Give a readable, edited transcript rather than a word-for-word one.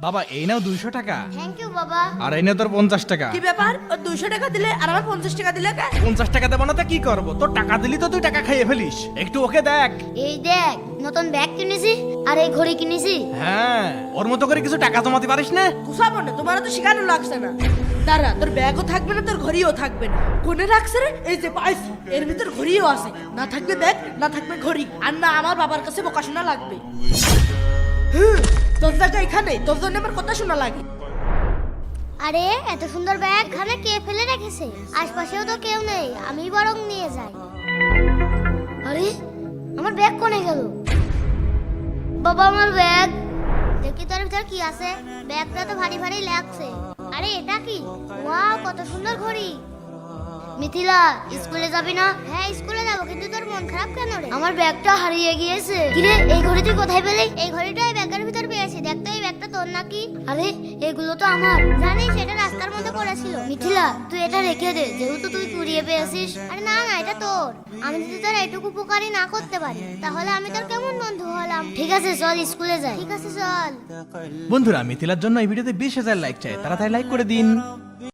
বাবা এই নাও 200 টাকা। থ্যাংক ইউ বাবা। আর এই নাও তোর 50 টাকা। কি ব্যাপার, ও 200 টাকা দিলে আর আমার 50 টাকা দিলে কে? 50 টাকা দেবো না তো কি করবো? তোর টাকা দিলি তো তুই টাকা খাইয়ে ফেলিস। একটু ওকে দেখ। এই দেখ, নতুন ব্যাগ কিনেছি আর এই ঘড়ি কিনেছি। হ্যাঁ, ওর মতো করে কিছু টাকা জমাতে পারিস না? কুসাবো না, তোমার তো শেখানো লাগছে না। দাঁড়া, তোর ব্যাগও থাকবে না, তোর ঘড়িও থাকবে না। কোনে রাখছে রে? এই যে পাইছি, এর ভিতর ঘড়িও আছে। না থাকবে ব্যাগ, না থাকবে ঘড়ি, আর না আমার বাবার কাছে বোকা শোনা লাগবে। তোর জায়গা এখানে, তোর জন্য আমার কথা শোনা লাগে। আরে এত সুন্দর ব্যাগ এখানে কে ফেলে রেখেছে? আশপাশেও তো কেউ নেই, আমি বরং নিয়ে যাই। আরে আমার ব্যাগ কোনে গেল? বাবা আমার ব্যাগ, দেখি তোর ভিতর কি আছে। ব্যাগটা তো ভারী ভারী লাগছে। আরে এটা কি? ওয়াও, কত সুন্দর ঘড়ি। মিথিলা, স্কুলে যাবি না? হ্যাঁ স্কুলে যাবো, কিন্তু তোর মন খারাপ কেন রে? আমার ব্যাগটা হারিয়ে গিয়েছে। কিরে, এই ঘড়ি তুই কোথায় পেলি? এই ঘড়িটা এই ব্যাগের ভিতর পেয়েছি। দেখ তো, এই ব্যাগটা তোর নাকি? আরে এগুলো তো আমার। জানিস এটা রাস্তার মধ্যে পড়েছিল। মিথিলা, তুই এটা রেখে দে, যেহেতু তুই কুড়িয়ে পেয়েছিস। আরে না না, এটা তোর। আমি যদি তোর এটুকু উপকারই না করতে পারি, তাহলে আমি তোর কেমন বন্ধু হলাম? ঠিক আছে চল স্কুলে যাই। ঠিক আছে চল। বন্ধুরা, মিথিলার জন্য এই ভিডিওতে 20,000 লাইক চাই, তাড়াতাড়ি লাইক করে দিন।